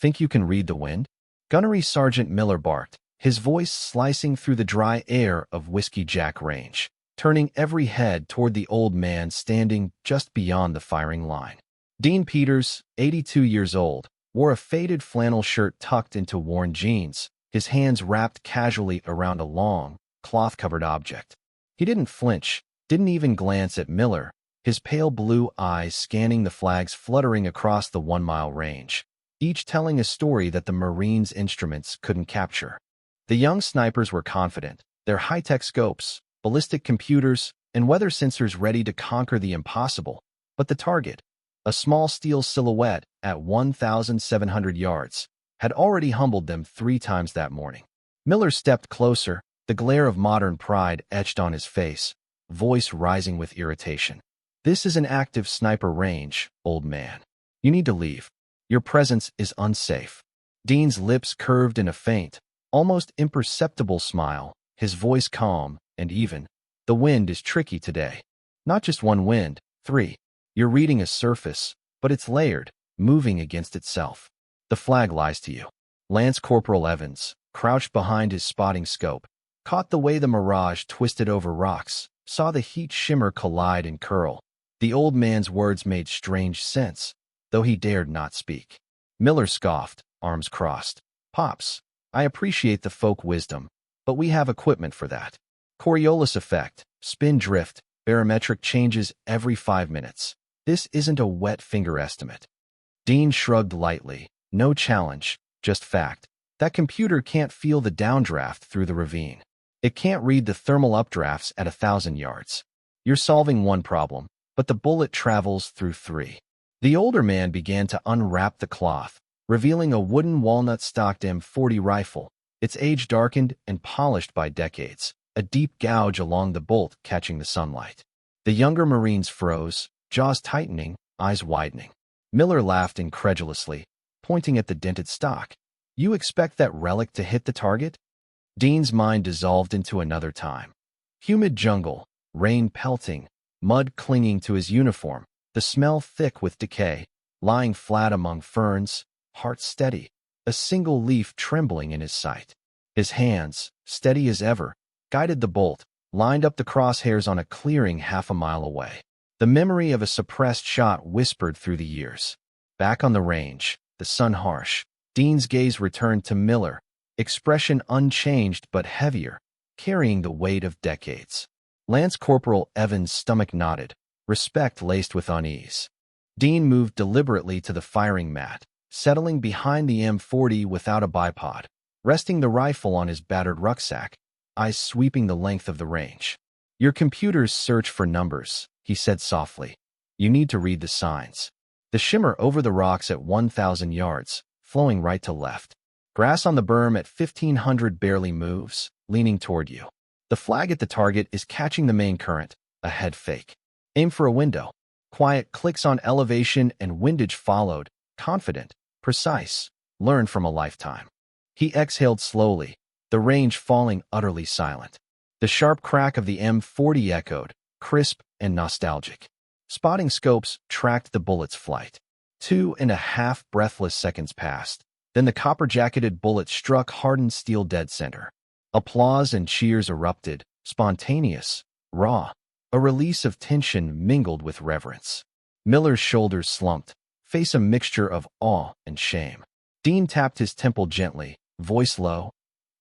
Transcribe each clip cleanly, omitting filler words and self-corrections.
Think you can read the wind? Gunnery Sergeant Miller barked, his voice slicing through the dry air of Whiskey Jack Range, turning every head toward the old man standing just beyond the firing line. Dean Peters, 82 years old, wore a faded flannel shirt tucked into worn jeans, his hands wrapped casually around a long, cloth-covered object. He didn't flinch, didn't even glance at Miller, his pale blue eyes scanning the flags fluttering across the 1-mile range, each telling a story that the Marines' instruments couldn't capture. The young snipers were confident, their high-tech scopes, ballistic computers, and weather sensors ready to conquer the impossible. But the target, a small steel silhouette at 1,700 yards, had already humbled them 3 times that morning. Miller stepped closer, the glare of modern pride etched on his face, voice rising with irritation. "This is an active sniper range, old man. You need to leave. Your presence is unsafe." Dean's lips curved in a faint, almost imperceptible smile, his voice calm and even. "The wind is tricky today. Not just one wind, 3. You're reading a surface, but it's layered, moving against itself. The flag lies to you." Lance Corporal Evans, crouched behind his spotting scope, caught the way the mirage twisted over rocks, saw the heat shimmer collide and curl. The old man's words made strange sense, though he dared not speak. Miller scoffed, arms crossed. "Pops, I appreciate the folk wisdom, but we have equipment for that. Coriolis effect, spin drift, barometric changes every 5 minutes. This isn't a wet finger estimate." Dean shrugged lightly. "No challenge, just fact. That computer can't feel the downdraft through the ravine. It can't read the thermal updrafts at 1,000 yards. You're solving one problem, but the bullet travels through 3. The older man began to unwrap the cloth, revealing a wooden walnut-stocked M40 rifle, its age darkened and polished by decades, a deep gouge along the bolt catching the sunlight. The younger Marines froze, jaws tightening, eyes widening. Miller laughed incredulously, pointing at the dented stock. "You expect that relic to hit the target?" Dean's mind dissolved into another time. Humid jungle, rain pelting, mud clinging to his uniform, the smell thick with decay, lying flat among ferns, heart steady, a single leaf trembling in his sight. His hands, steady as ever, guided the bolt, lined up the crosshairs on a clearing half a mile away. The memory of a suppressed shot whispered through the years. Back on the range, the sun harsh, Dean's gaze returned to Miller, expression unchanged but heavier, carrying the weight of decades. Lance Corporal Evans' stomach knotted, respect laced with unease. Dean moved deliberately to the firing mat, settling behind the M40 without a bipod, resting the rifle on his battered rucksack, eyes sweeping the length of the range. "Your computers search for numbers," he said softly. "You need to read the signs. The shimmer over the rocks at 1,000 yards, flowing right to left. Grass on the berm at 1,500 barely moves, leaning toward you. The flag at the target is catching the main current, a head fake. Aim for a window." Quiet clicks on elevation and windage followed, confident, precise, learned from a lifetime. He exhaled slowly, the range falling utterly silent. The sharp crack of the M40 echoed, crisp and nostalgic. Spotting scopes tracked the bullet's flight. 2.5 breathless seconds passed. Then the copper-jacketed bullet struck hardened steel dead center. Applause and cheers erupted, spontaneous, raw. A release of tension mingled with reverence. Miller's shoulders slumped, face a mixture of awe and shame. Dean tapped his temple gently, voice low.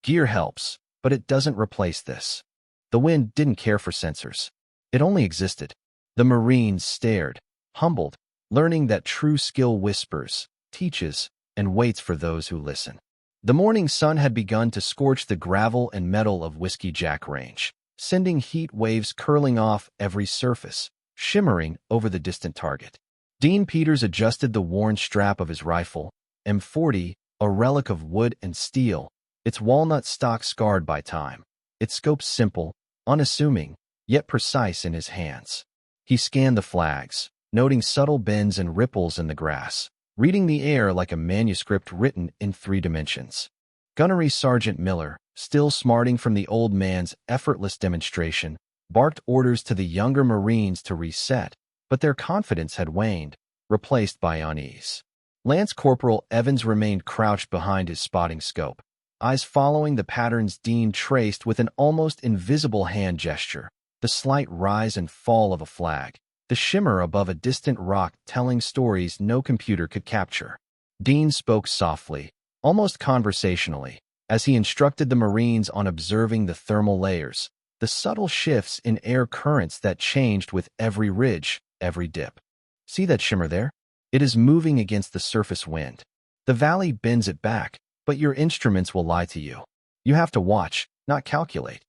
"Gear helps, but it doesn't replace this." The wind didn't care for sensors. It only existed. The Marines stared, humbled, learning that true skill whispers, teaches, and waits for those who listen. The morning sun had begun to scorch the gravel and metal of Whiskey Jack Range, sending heat waves curling off every surface, shimmering over the distant target. Dean Peters adjusted the worn strap of his rifle, M40, a relic of wood and steel, its walnut stock scarred by time, its scope simple, unassuming, yet precise in his hands. He scanned the flags, noting subtle bends and ripples in the grass, reading the air like a manuscript written in 3 dimensions. Gunnery Sergeant Miller, still smarting from the old man's effortless demonstration, barked orders to the younger Marines to reset, but their confidence had waned, replaced by unease. Lance Corporal Evans remained crouched behind his spotting scope, eyes following the patterns Dean traced with an almost invisible hand gesture, the slight rise and fall of a flag, the shimmer above a distant rock telling stories no computer could capture. Dean spoke softly, almost conversationally, as he instructed the Marines on observing the thermal layers, the subtle shifts in air currents that changed with every ridge, every dip. See that shimmer there? It is moving against the surface wind. The valley bends it back, but your instruments will lie to you. You have to watch, not calculate.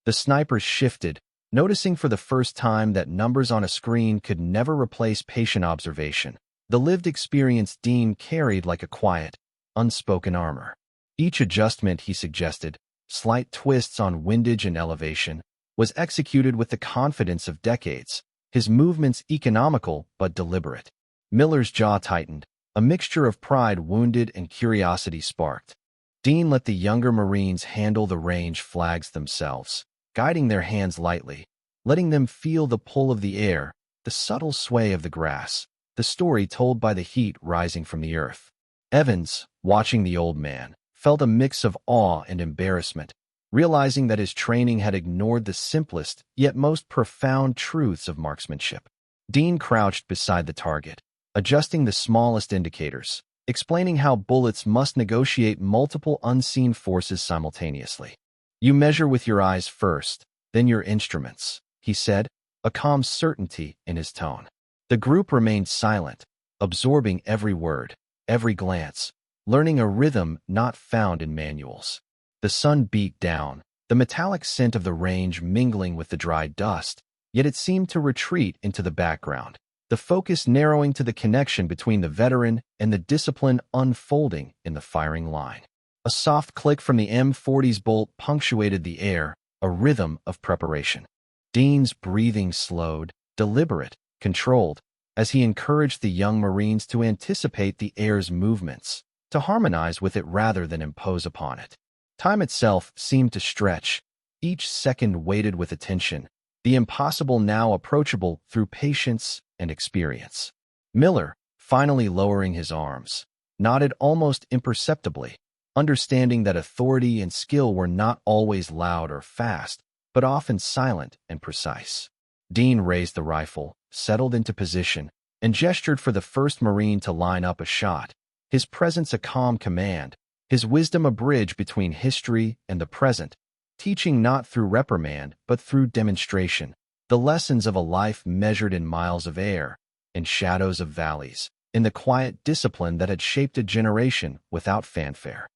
The snipers shifted, noticing for the first time that numbers on a screen could never replace patient observation, the lived experience Dean carried like a quiet, unspoken armor. Each adjustment he suggested, slight twists on windage and elevation, was executed with the confidence of decades, his movements economical but deliberate. Miller's jaw tightened, a mixture of pride wounded and curiosity sparked. Dean let the younger Marines handle the range flags themselves, guiding their hands lightly, letting them feel the pull of the air, the subtle sway of the grass, the story told by the heat rising from the earth. Evans, watching the old man, felt a mix of awe and embarrassment, realizing that his training had ignored the simplest yet most profound truths of marksmanship. Dean crouched beside the target, adjusting the smallest indicators, explaining how bullets must negotiate multiple unseen forces simultaneously. You measure with your eyes first, then your instruments, he said, a calm certainty in his tone. The group remained silent, absorbing every word, every glance, learning a rhythm not found in manuals. The sun beat down, the metallic scent of the range mingling with the dry dust, yet it seemed to retreat into the background, the focus narrowing to the connection between the veteran and the discipline unfolding in the firing line. A soft click from the M40's bolt punctuated the air, a rhythm of preparation. Dean's breathing slowed, deliberate, controlled, as he encouraged the young Marines to anticipate the air's movements, to harmonize with it rather than impose upon it. Time itself seemed to stretch, each second weighted with attention, the impossible now approachable through patience and experience. Miller, finally lowering his arms, nodded almost imperceptibly, understanding that authority and skill were not always loud or fast, but often silent and precise. Dean raised the rifle, settled into position, and gestured for the first Marine to line up a shot, his presence a calm command, his wisdom a bridge between history and the present, teaching not through reprimand but through demonstration, the lessons of a life measured in miles of air, in shadows of valleys, in the quiet discipline that had shaped a generation without fanfare.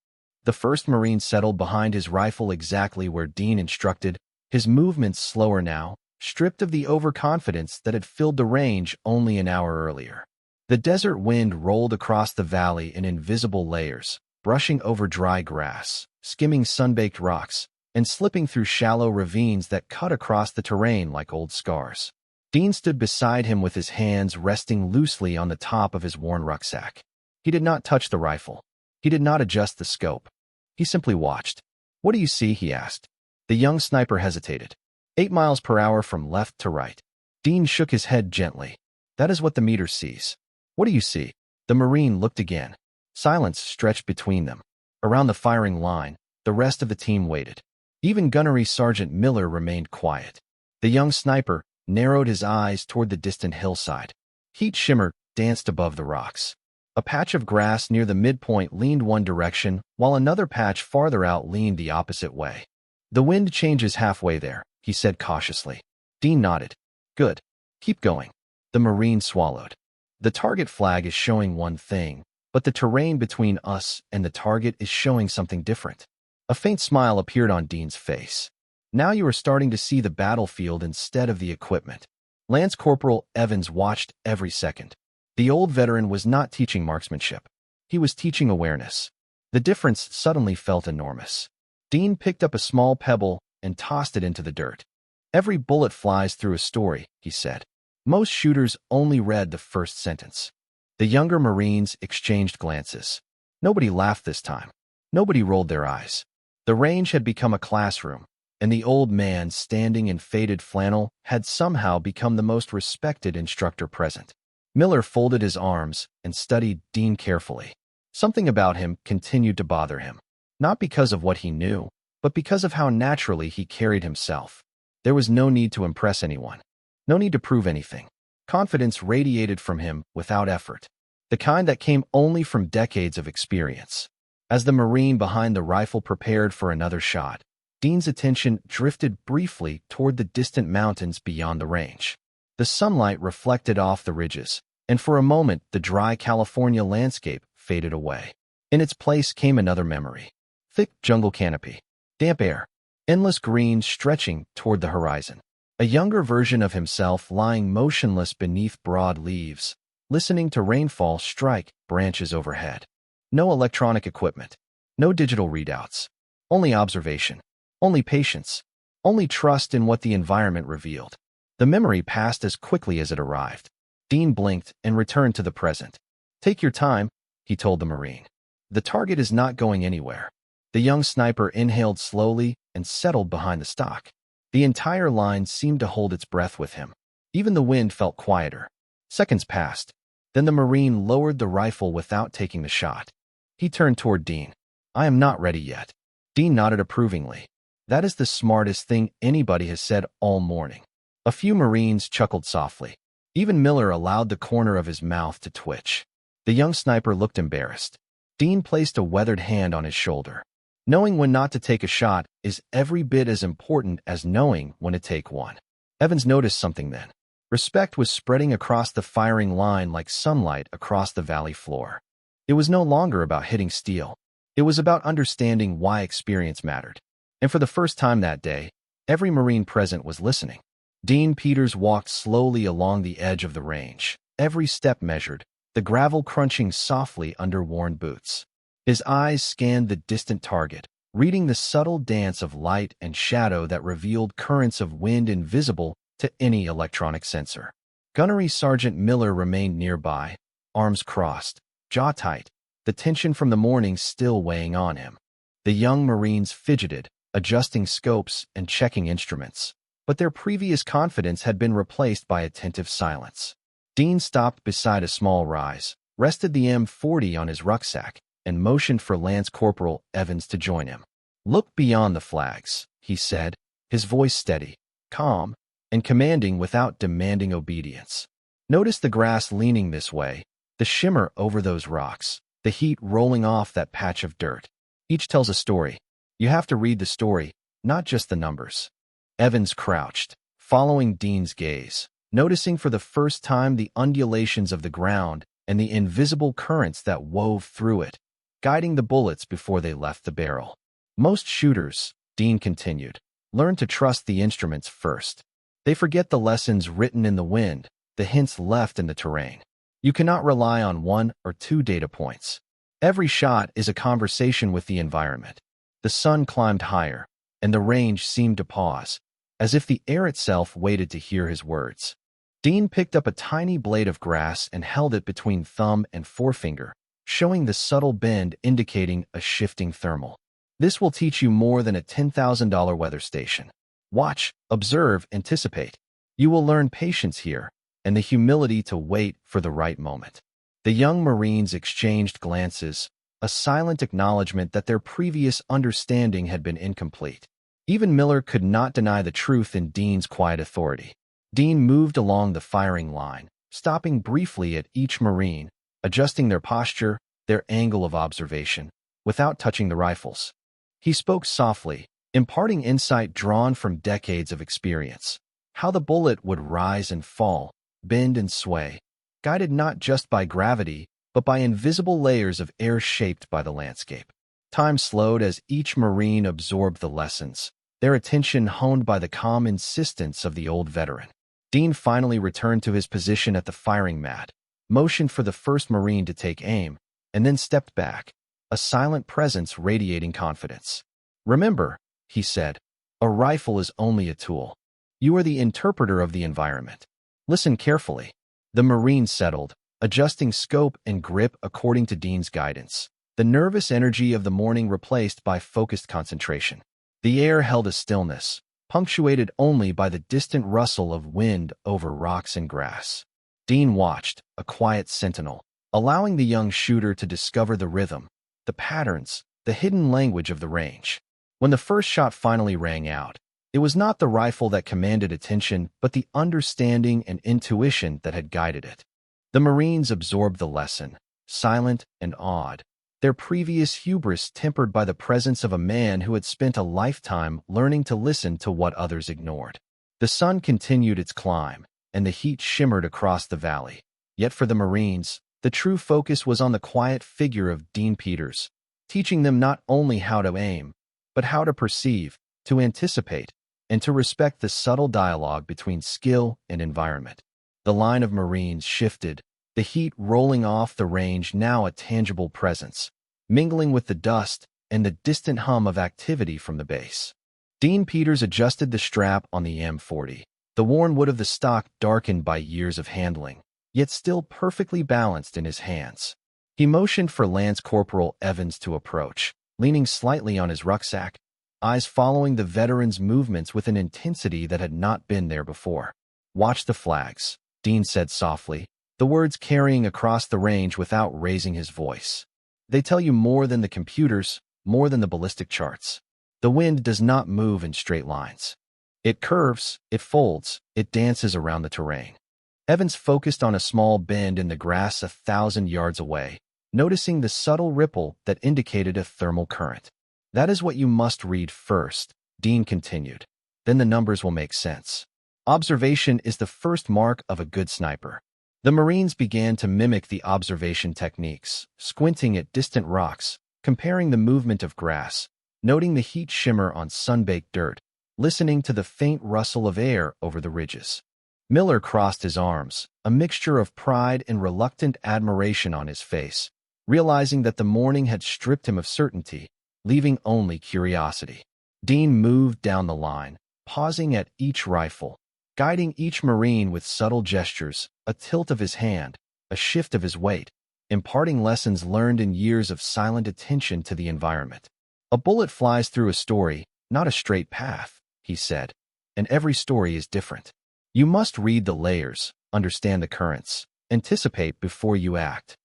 The first Marine settled behind his rifle exactly where Dean instructed, his movements slower now, stripped of the overconfidence that had filled the range only an hour earlier. The desert wind rolled across the valley in invisible layers, brushing over dry grass, skimming sun-baked rocks, and slipping through shallow ravines that cut across the terrain like old scars. Dean stood beside him with his hands resting loosely on the top of his worn rucksack. He did not touch the rifle. He did not adjust the scope. He simply watched. "What do you see?" he asked. The young sniper hesitated. 8 miles per hour from left to right. Dean shook his head gently. "That is what the meter sees." "What do you see?" The Marine looked again. Silence stretched between them. Around the firing line, the rest of the team waited. Even Gunnery Sergeant Miller remained quiet. The young sniper narrowed his eyes toward the distant hillside. Heat shimmer danced above the rocks. A patch of grass near the midpoint leaned one direction, while another patch farther out leaned the opposite way. "The wind changes halfway there," he said cautiously. Dean nodded. "Good. Keep going." The Marine swallowed. "The target flag is showing one thing, but the terrain between us and the target is showing something different." A faint smile appeared on Dean's face. "Now you are starting to see the battlefield instead of the equipment." Lance Corporal Evans watched every second. The old veteran was not teaching marksmanship. He was teaching awareness. The difference suddenly felt enormous. Dean picked up a small pebble and tossed it into the dirt. "Every bullet flies through a story," he said. Most shooters only read the first sentence. The younger Marines exchanged glances. Nobody laughed this time. Nobody rolled their eyes. The range had become a classroom, and the old man standing in faded flannel had somehow become the most respected instructor present. Miller folded his arms and studied Dean carefully. Something about him continued to bother him, not because of what he knew, but because of how naturally he carried himself. There was no need to impress anyone, no need to prove anything. Confidence radiated from him without effort, the kind that came only from decades of experience. As the Marine behind the rifle prepared for another shot, Dean's attention drifted briefly toward the distant mountains beyond the range. The sunlight reflected off the ridges, and for a moment the dry California landscape faded away. In its place came another memory. Thick jungle canopy, damp air, endless green stretching toward the horizon. A younger version of himself lying motionless beneath broad leaves, listening to rainfall strike branches overhead. No electronic equipment, no digital readouts, only observation, only patience, only trust in what the environment revealed. The memory passed as quickly as it arrived. Dean blinked and returned to the present. "Take your time," he told the Marine. "The target is not going anywhere." The young sniper inhaled slowly and settled behind the stock. The entire line seemed to hold its breath with him. Even the wind felt quieter. Seconds passed. Then the Marine lowered the rifle without taking the shot. He turned toward Dean. "I am not ready yet." Dean nodded approvingly. "That is the smartest thing anybody has said all morning." A few Marines chuckled softly. Even Miller allowed the corner of his mouth to twitch. The young sniper looked embarrassed. Dean placed a weathered hand on his shoulder. Knowing when not to take a shot is every bit as important as knowing when to take one. Evans noticed something then. Respect was spreading across the firing line like sunlight across the valley floor. It was no longer about hitting steel. It was about understanding why experience mattered. And for the first time that day, every Marine present was listening. Dean Peters walked slowly along the edge of the range, every step measured, the gravel crunching softly under worn boots. His eyes scanned the distant target, reading the subtle dance of light and shadow that revealed currents of wind invisible to any electronic sensor. Gunnery Sergeant Miller remained nearby, arms crossed, jaw tight, the tension from the morning still weighing on him. The young Marines fidgeted, adjusting scopes and checking instruments. But their previous confidence had been replaced by attentive silence. Dean stopped beside a small rise, rested the M40 on his rucksack, and motioned for Lance Corporal Evans to join him. "Look beyond the flags," he said, his voice steady, calm, and commanding without demanding obedience. "Notice the grass leaning this way, the shimmer over those rocks, the heat rolling off that patch of dirt. Each tells a story. You have to read the story, not just the numbers." Evans crouched, following Dean's gaze, noticing for the first time the undulations of the ground and the invisible currents that wove through it, guiding the bullets before they left the barrel. "Most shooters," Dean continued, "learn to trust the instruments first. They forget the lessons written in the wind, the hints left in the terrain. You cannot rely on one or two data points. Every shot is a conversation with the environment." The sun climbed higher, and the range seemed to pause, as if the air itself waited to hear his words. Dean picked up a tiny blade of grass and held it between thumb and forefinger, showing the subtle bend indicating a shifting thermal. "This will teach you more than a $10,000 weather station. Watch, observe, anticipate. You will learn patience here, and the humility to wait for the right moment." The young Marines exchanged glances, a silent acknowledgement that their previous understanding had been incomplete. Even Miller could not deny the truth in Dean's quiet authority. Dean moved along the firing line, stopping briefly at each Marine, adjusting their posture, their angle of observation, without touching the rifles. He spoke softly, imparting insight drawn from decades of experience. How the bullet would rise and fall, bend and sway, guided not just by gravity, but by invisible layers of air shaped by the landscape. Time slowed as each Marine absorbed the lessons, their attention honed by the calm insistence of the old veteran. Dean finally returned to his position at the firing mat, motioned for the first Marine to take aim, and then stepped back, a silent presence radiating confidence. "Remember," he said, "a rifle is only a tool. You are the interpreter of the environment. Listen carefully." The Marine settled, adjusting scope and grip according to Dean's guidance, the nervous energy of the morning replaced by focused concentration. The air held a stillness, punctuated only by the distant rustle of wind over rocks and grass. Dean watched, a quiet sentinel, allowing the young shooter to discover the rhythm, the patterns, the hidden language of the range. When the first shot finally rang out, it was not the rifle that commanded attention, but the understanding and intuition that had guided it. The Marines absorbed the lesson, silent and awed, their previous hubris tempered by the presence of a man who had spent a lifetime learning to listen to what others ignored. The sun continued its climb, and the heat shimmered across the valley. Yet for the Marines, the true focus was on the quiet figure of Dean Peters, teaching them not only how to aim, but how to perceive, to anticipate, and to respect the subtle dialogue between skill and environment. The line of Marines shifted, the heat rolling off the range now a tangible presence, mingling with the dust and the distant hum of activity from the base. Dean Peters adjusted the strap on the M40. The worn wood of the stock darkened by years of handling, yet still perfectly balanced in his hands. He motioned for Lance Corporal Evans to approach, leaning slightly on his rucksack, eyes following the veteran's movements with an intensity that had not been there before. "Watch the flags," Dean said softly, the words carrying across the range without raising his voice. "They tell you more than the computers, more than the ballistic charts. The wind does not move in straight lines. It curves, it folds, it dances around the terrain." Evans focused on a small bend in the grass 1,000 yards away, noticing the subtle ripple that indicated a thermal current. "That is what you must read first," Dean continued. "Then the numbers will make sense. Observation is the first mark of a good sniper." The Marines began to mimic the observation techniques, squinting at distant rocks, comparing the movement of grass, noting the heat shimmer on sun-baked dirt, listening to the faint rustle of air over the ridges. Miller crossed his arms, a mixture of pride and reluctant admiration on his face, realizing that the morning had stripped him of certainty, leaving only curiosity. Dean moved down the line, pausing at each rifle, guiding each Marine with subtle gestures, a tilt of his hand, a shift of his weight, imparting lessons learned in years of silent attention to the environment. "A bullet flies through a story, not a straight path," he said, "and every story is different. You must read the layers, understand the currents, anticipate before you act."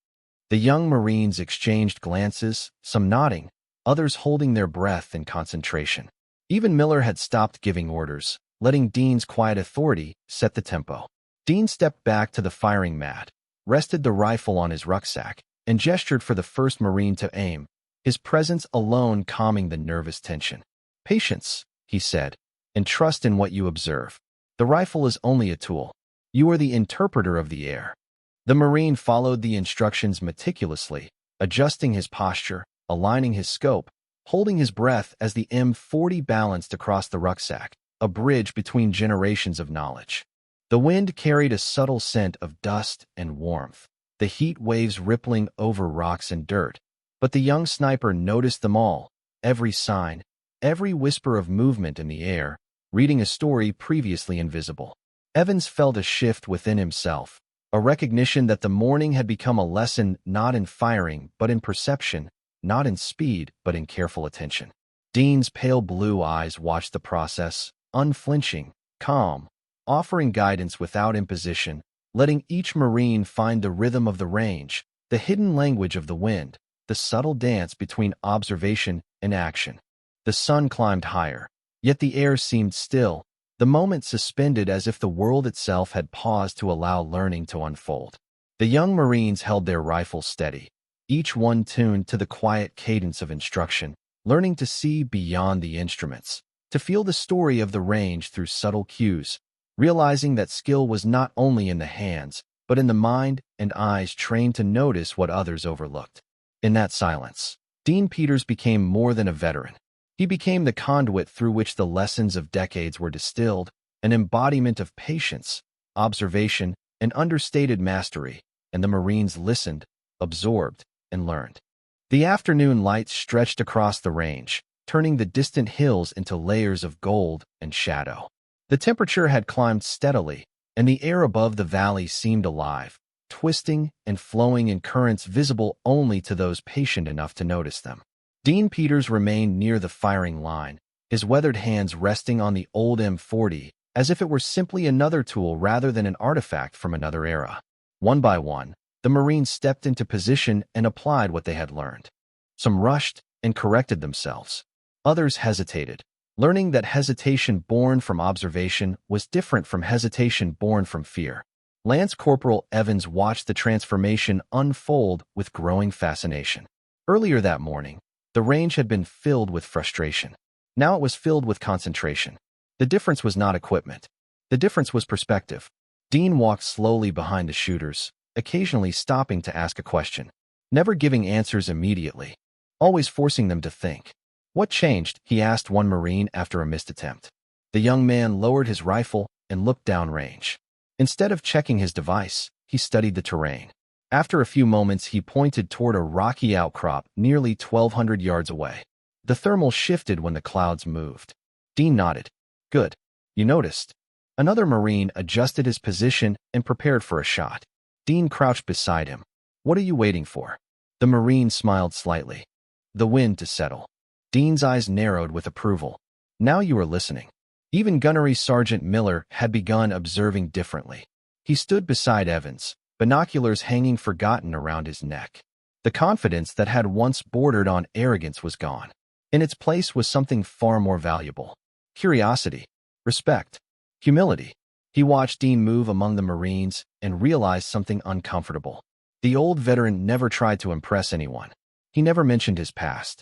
The young Marines exchanged glances, some nodding, others holding their breath in concentration. Even Miller had stopped giving orders, letting Dean's quiet authority set the tempo. Dean stepped back to the firing mat, rested the rifle on his rucksack, and gestured for the first Marine to aim, his presence alone calming the nervous tension. "Patience," he said, "and trust in what you observe. The rifle is only a tool. You are the interpreter of the air." The Marine followed the instructions meticulously, adjusting his posture, aligning his scope, holding his breath as the M40 balanced across the rucksack, a bridge between generations of knowledge. The wind carried a subtle scent of dust and warmth, the heat waves rippling over rocks and dirt, but the young sniper noticed them all, every sign, every whisper of movement in the air, reading a story previously invisible. Evans felt a shift within himself, a recognition that the morning had become a lesson not in firing but in perception, not in speed but in careful attention. Dean's pale blue eyes watched the process, unflinching, calm, offering guidance without imposition, letting each Marine find the rhythm of the range, the hidden language of the wind, the subtle dance between observation and action. The sun climbed higher, yet the air seemed still, the moment suspended as if the world itself had paused to allow learning to unfold. The young Marines held their rifles steady, each one tuned to the quiet cadence of instruction, learning to see beyond the instruments, to feel the story of the range through subtle cues, realizing that skill was not only in the hands, but in the mind and eyes trained to notice what others overlooked. In that silence, Dean Peters became more than a veteran. He became the conduit through which the lessons of decades were distilled, an embodiment of patience, observation, and understated mastery, and the Marines listened, absorbed, and learned. The afternoon light stretched across the range, turning the distant hills into layers of gold and shadow. The temperature had climbed steadily, and the air above the valley seemed alive, twisting and flowing in currents visible only to those patient enough to notice them. Dean Peters remained near the firing line, his weathered hands resting on the old M40, as if it were simply another tool rather than an artifact from another era. One by one, the Marines stepped into position and applied what they had learned. Some rushed and corrected themselves. Others hesitated, learning that hesitation born from observation was different from hesitation born from fear. Lance Corporal Evans watched the transformation unfold with growing fascination. Earlier that morning, the range had been filled with frustration. Now it was filled with concentration. The difference was not equipment. The difference was perspective. Dean walked slowly behind the shooters, occasionally stopping to ask a question, never giving answers immediately, always forcing them to think. "What changed?" he asked one Marine after a missed attempt. The young man lowered his rifle and looked downrange. Instead of checking his device, he studied the terrain. After a few moments, he pointed toward a rocky outcrop nearly 1,200 yards away. The thermal shifted when the clouds moved. Dean nodded. "Good. You noticed." Another Marine adjusted his position and prepared for a shot. Dean crouched beside him. "What are you waiting for?" The Marine smiled slightly. "The wind to settle." Dean's eyes narrowed with approval. "Now you are listening." Even Gunnery Sergeant Miller had begun observing differently. He stood beside Evans, binoculars hanging forgotten around his neck. The confidence that had once bordered on arrogance was gone. In its place was something far more valuable. Curiosity, respect, humility. He watched Dean move among the Marines and realized something uncomfortable. The old veteran never tried to impress anyone. He never mentioned his past,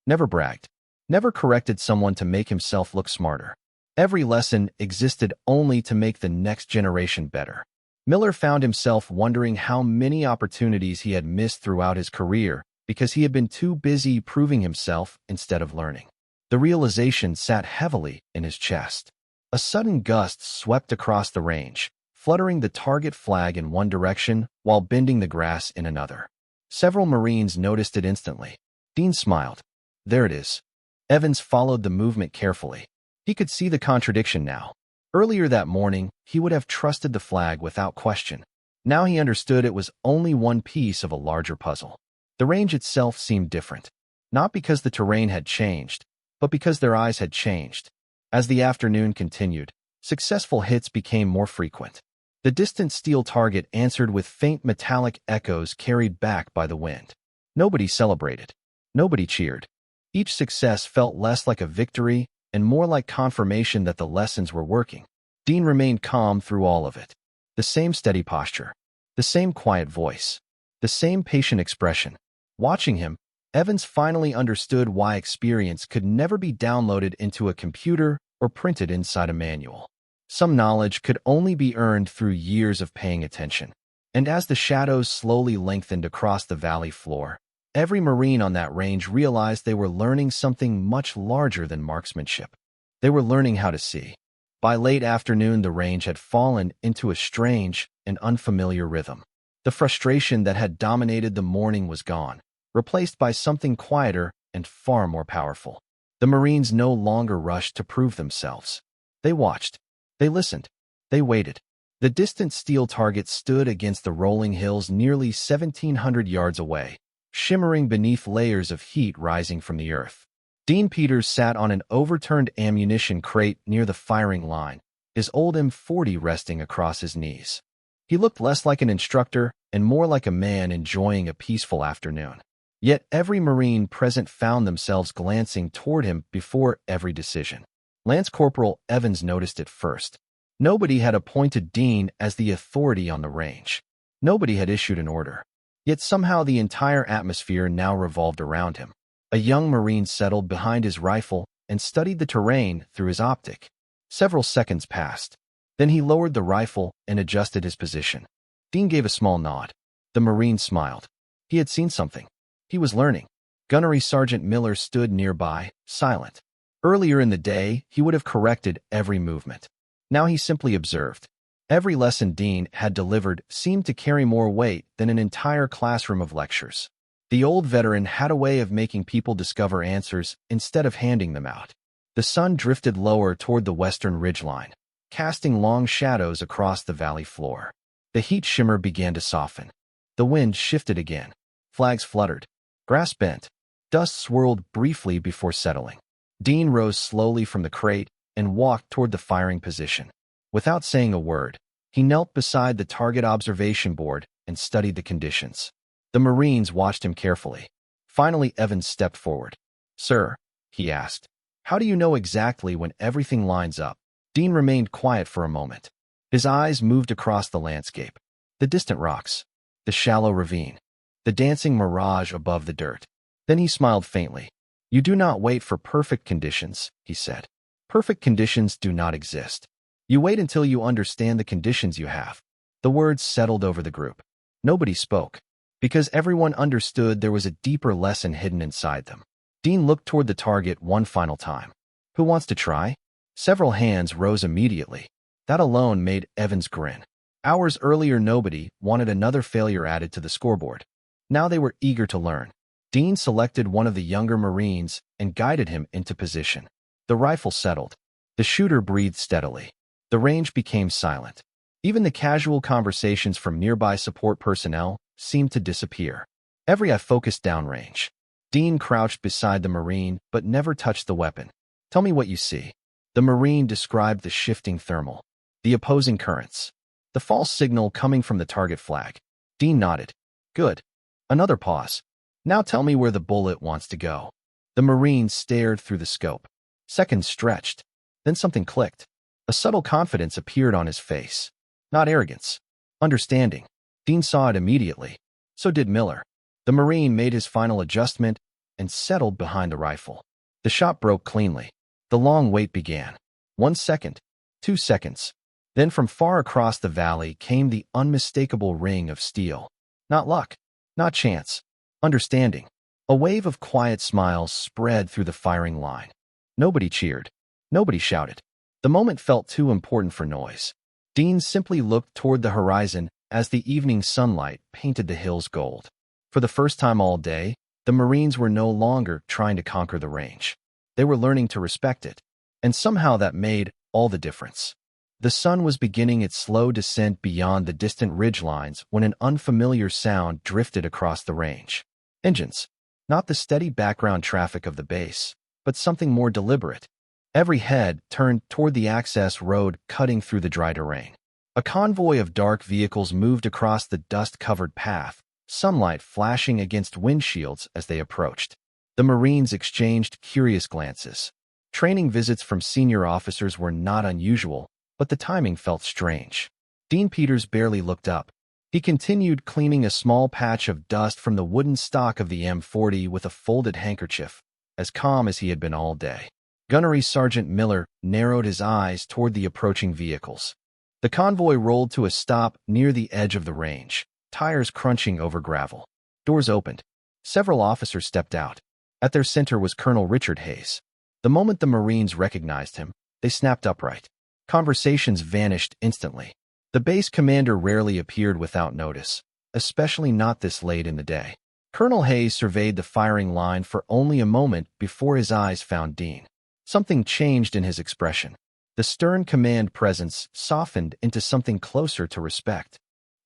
never bragged, never corrected someone to make himself look smarter. Every lesson existed only to make the next generation better. Miller found himself wondering how many opportunities he had missed throughout his career because he had been too busy proving himself instead of learning. The realization sat heavily in his chest. A sudden gust swept across the range, fluttering the target flag in one direction while bending the grass in another. Several Marines noticed it instantly. Dean smiled. "There it is." Evans followed the movement carefully. He could see the contradiction now. Earlier that morning, he would have trusted the flag without question. Now he understood it was only one piece of a larger puzzle. The range itself seemed different, not because the terrain had changed, but because their eyes had changed. As the afternoon continued, successful hits became more frequent. The distant steel target answered with faint metallic echoes carried back by the wind. Nobody celebrated. Nobody cheered. Each success felt less like a victory and more like confirmation that the lessons were working. Dean remained calm through all of it. The same steady posture, the same quiet voice, the same patient expression. Watching him, Evans finally understood why experience could never be downloaded into a computer or printed inside a manual. Some knowledge could only be earned through years of paying attention. And as the shadows slowly lengthened across the valley floor, every Marine on that range realized they were learning something much larger than marksmanship. They were learning how to see. By late afternoon, the range had fallen into a strange and unfamiliar rhythm. The frustration that had dominated the morning was gone, replaced by something quieter and far more powerful. The Marines no longer rushed to prove themselves. They watched. They listened. They waited. The distant steel target stood against the rolling hills nearly 1,700 yards away, shimmering beneath layers of heat rising from the earth. Dean Peters sat on an overturned ammunition crate near the firing line, his old M40 resting across his knees. He looked less like an instructor and more like a man enjoying a peaceful afternoon. Yet every Marine present found themselves glancing toward him before every decision. Lance Corporal Evans noticed it first. Nobody had appointed Dean as the authority on the range. Nobody had issued an order. Yet somehow the entire atmosphere now revolved around him. A young Marine settled behind his rifle and studied the terrain through his optic. Several seconds passed. Then he lowered the rifle and adjusted his position. Dean gave a small nod. The Marine smiled. He had seen something. He was learning. Gunnery Sergeant Miller stood nearby, silent. Earlier in the day, he would have corrected every movement. Now he simply observed. Every lesson Dean had delivered seemed to carry more weight than an entire classroom of lectures. The old veteran had a way of making people discover answers instead of handing them out. The sun drifted lower toward the western ridgeline, casting long shadows across the valley floor. The heat shimmer began to soften. The wind shifted again. Flags fluttered. Grass bent. Dust swirled briefly before settling. Dean rose slowly from the crate and walked toward the firing position. Without saying a word, He knelt beside the target observation board and studied the conditions. The Marines watched him carefully. Finally, Evans stepped forward. "Sir," he asked, "how do you know exactly when everything lines up?" Dean remained quiet for a moment. His eyes moved across the landscape. The distant rocks, the shallow ravine, the dancing mirage above the dirt. Then he smiled faintly. "You do not wait for perfect conditions," he said. "Perfect conditions do not exist. You wait until you understand the conditions you have." The words settled over the group. Nobody spoke, because everyone understood there was a deeper lesson hidden inside them. Dean looked toward the target one final time. "Who wants to try?" Several hands rose immediately. That alone made Evans grin. Hours earlier, nobody wanted another failure added to the scoreboard. Now they were eager to learn. Dean selected one of the younger Marines and guided him into position. The rifle settled. The shooter breathed steadily. The range became silent. Even the casual conversations from nearby support personnel seemed to disappear. Every eye focused downrange. Dean crouched beside the Marine but never touched the weapon. "Tell me what you see." The Marine described the shifting thermal, the opposing currents, the false signal coming from the target flag. Dean nodded. "Good." Another pause. "Now tell me where the bullet wants to go." The Marine stared through the scope. Seconds stretched. Then something clicked. A subtle confidence appeared on his face. Not arrogance. Understanding. Dean saw it immediately. So did Miller. The Marine made his final adjustment and settled behind the rifle. The shot broke cleanly. The long wait began. 1 second. 2 seconds. Then from far across the valley came the unmistakable ring of steel. Not luck. Not chance. Understanding. A wave of quiet smiles spread through the firing line. Nobody cheered. Nobody shouted. The moment felt too important for noise. Dean simply looked toward the horizon as the evening sunlight painted the hills gold. For the first time all day, the Marines were no longer trying to conquer the range. They were learning to respect it, and somehow that made all the difference. The sun was beginning its slow descent beyond the distant ridgelines when an unfamiliar sound drifted across the range. Engines. Not the steady background traffic of the base, but something more deliberate. Every head turned toward the access road cutting through the dry terrain. A convoy of dark vehicles moved across the dust-covered path, sunlight flashing against windshields as they approached. The Marines exchanged curious glances. Training visits from senior officers were not unusual, but the timing felt strange. Dean Peters barely looked up. He continued cleaning a small patch of dust from the wooden stock of the M40 with a folded handkerchief, as calm as he had been all day. Gunnery Sergeant Miller narrowed his eyes toward the approaching vehicles. The convoy rolled to a stop near the edge of the range, tires crunching over gravel. Doors opened. Several officers stepped out. At their center was Colonel Richard Hayes. The moment the Marines recognized him, they snapped upright. Conversations vanished instantly. The base commander rarely appeared without notice, especially not this late in the day. Colonel Hayes surveyed the firing line for only a moment before his eyes found Dean. Something changed in his expression. The stern command presence softened into something closer to respect.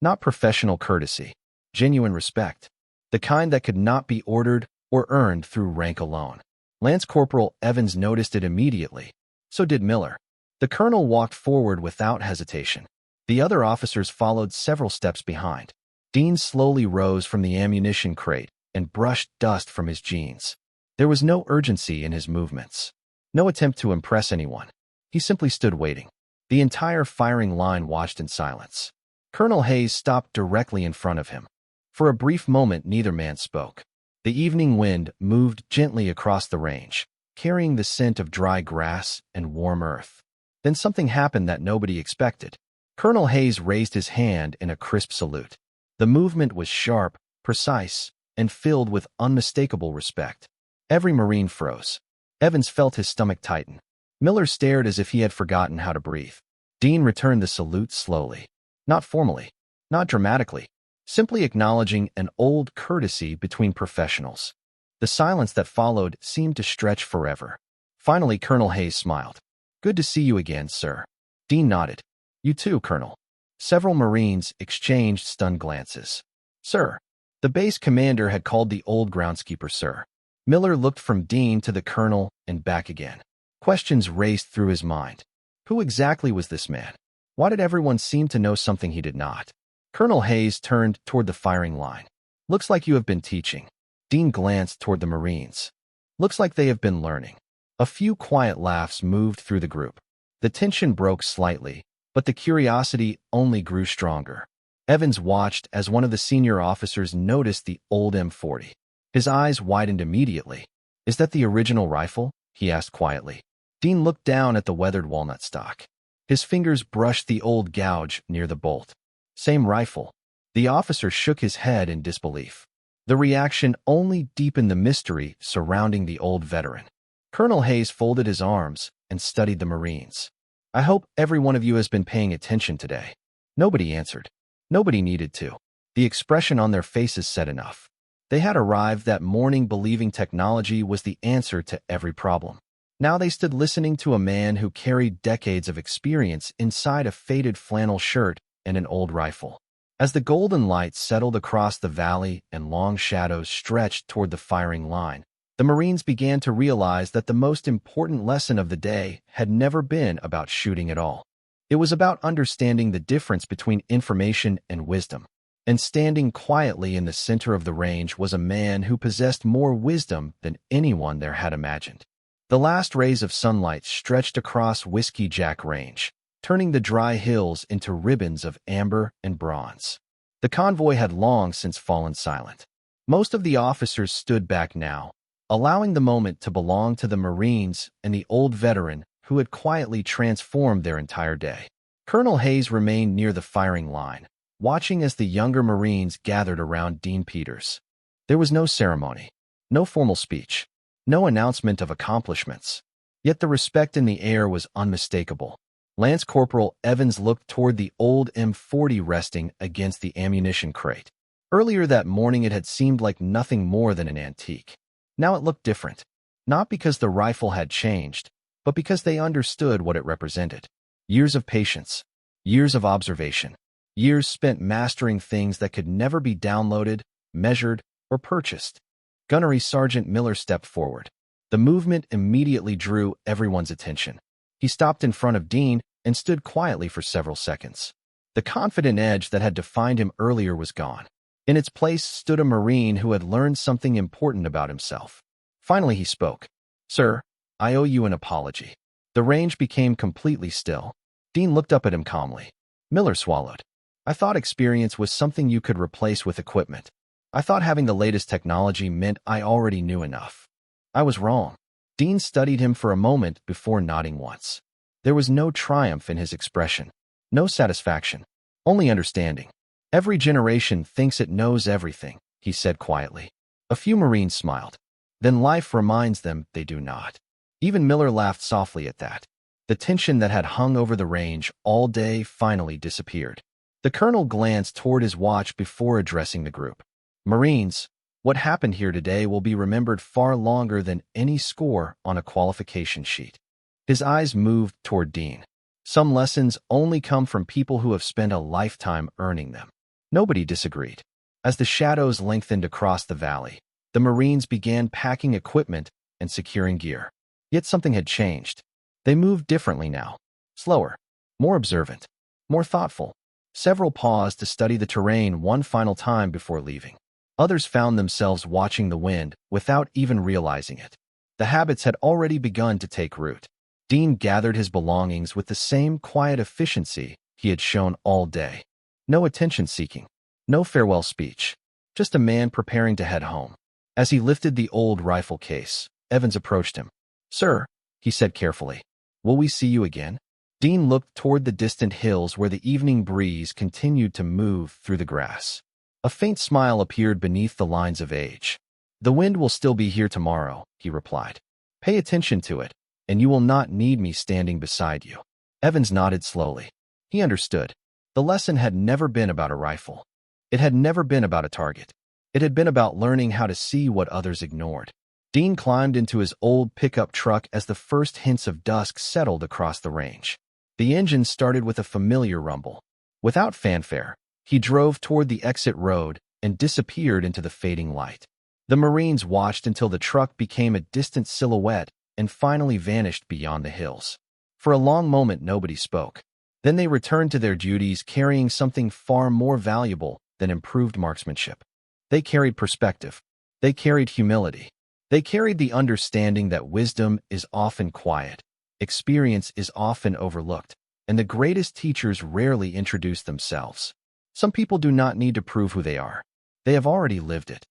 Not professional courtesy, genuine respect. The kind that could not be ordered or earned through rank alone. Lance Corporal Evans noticed it immediately. So did Miller. The colonel walked forward without hesitation. The other officers followed several steps behind. Dean slowly rose from the ammunition crate and brushed dust from his jeans. There was no urgency in his movements. No attempt to impress anyone. He simply stood waiting. The entire firing line watched in silence. Colonel Hayes stopped directly in front of him. For a brief moment, neither man spoke. The evening wind moved gently across the range, carrying the scent of dry grass and warm earth. Then something happened that nobody expected. Colonel Hayes raised his hand in a crisp salute. The movement was sharp, precise, and filled with unmistakable respect. Every Marine froze. Evans felt his stomach tighten. Miller stared as if he had forgotten how to breathe. Dean returned the salute slowly. Not formally, not dramatically, simply acknowledging an old courtesy between professionals. The silence that followed seemed to stretch forever. Finally, Colonel Hayes smiled. "Good to see you again, sir." Dean nodded. "You too, Colonel." Several Marines exchanged stunned glances. "Sir." The base commander had called the old groundskeeper sir. Miller looked from Dean to the colonel and back again. Questions raced through his mind. Who exactly was this man? Why did everyone seem to know something he did not? Colonel Hayes turned toward the firing line. Looks like you have been teaching. Dean glanced toward the Marines. Looks like they have been learning. A few quiet laughs moved through the group. The tension broke slightly, but the curiosity only grew stronger. Evans watched as one of the senior officers noticed the old M40. His eyes widened immediately. Is that the original rifle? He asked quietly. Dean looked down at the weathered walnut stock. His fingers brushed the old gouge near the bolt. Same rifle. The officer shook his head in disbelief. The reaction only deepened the mystery surrounding the old veteran. Colonel Hayes folded his arms and studied the Marines. I hope every one of you has been paying attention today. Nobody answered. Nobody needed to. The expression on their faces said enough. They had arrived that morning believing technology was the answer to every problem. Now they stood listening to a man who carried decades of experience inside a faded flannel shirt and an old rifle. As the golden light settled across the valley and long shadows stretched toward the firing line, the Marines began to realize that the most important lesson of the day had never been about shooting at all. It was about understanding the difference between information and wisdom. And standing quietly in the center of the range was a man who possessed more wisdom than anyone there had imagined. The last rays of sunlight stretched across Whiskey Jack Range, turning the dry hills into ribbons of amber and bronze. The convoy had long since fallen silent. Most of the officers stood back now, allowing the moment to belong to the Marines and the old veteran who had quietly transformed their entire day. Colonel Hayes remained near the firing line, watching as the younger Marines gathered around Dean Peters. There was no ceremony, no formal speech, no announcement of accomplishments. Yet the respect in the air was unmistakable. Lance Corporal Evans looked toward the old M40 resting against the ammunition crate. Earlier that morning it had seemed like nothing more than an antique. Now it looked different, not because the rifle had changed, but because they understood what it represented. Years of patience, years of observation, years spent mastering things that could never be downloaded, measured, or purchased. Gunnery Sergeant Miller stepped forward. The movement immediately drew everyone's attention. He stopped in front of Dean and stood quietly for several seconds. The confident edge that had defined him earlier was gone. In its place stood a Marine who had learned something important about himself. Finally he spoke. Sir, I owe you an apology. The range became completely still. Dean looked up at him calmly. Miller swallowed. I thought experience was something you could replace with equipment. I thought having the latest technology meant I already knew enough. I was wrong. Dean studied him for a moment before nodding once. There was no triumph in his expression, no satisfaction, only understanding. Every generation thinks it knows everything, he said quietly. A few Marines smiled. Then life reminds them they do not. Even Miller laughed softly at that. The tension that had hung over the range all day finally disappeared. The colonel glanced toward his watch before addressing the group. Marines, what happened here today will be remembered far longer than any score on a qualification sheet. His eyes moved toward Dean. Some lessons only come from people who have spent a lifetime earning them. Nobody disagreed. As the shadows lengthened across the valley, the Marines began packing equipment and securing gear. Yet something had changed. They moved differently now. Slower, more observant, more thoughtful. Several paused to study the terrain one final time before leaving. Others found themselves watching the wind without even realizing it. The habits had already begun to take root. Dean gathered his belongings with the same quiet efficiency he had shown all day. No attention-seeking, no farewell speech, just a man preparing to head home. As he lifted the old rifle case, Evans approached him. Sir, he said carefully, will we see you again? Dean looked toward the distant hills where the evening breeze continued to move through the grass. A faint smile appeared beneath the lines of age. The wind will still be here tomorrow, he replied. Pay attention to it, and you will not need me standing beside you. Evans nodded slowly. He understood. The lesson had never been about a rifle. It had never been about a target. It had been about learning how to see what others ignored. Dean climbed into his old pickup truck as the first hints of dusk settled across the range. The engine started with a familiar rumble. Without fanfare, he drove toward the exit road and disappeared into the fading light. The Marines watched until the truck became a distant silhouette and finally vanished beyond the hills. For a long moment nobody spoke. Then they returned to their duties carrying something far more valuable than improved marksmanship. They carried perspective. They carried humility. They carried the understanding that wisdom is often quiet, experience is often overlooked, and the greatest teachers rarely introduce themselves. Some people do not need to prove who they are. They have already lived it.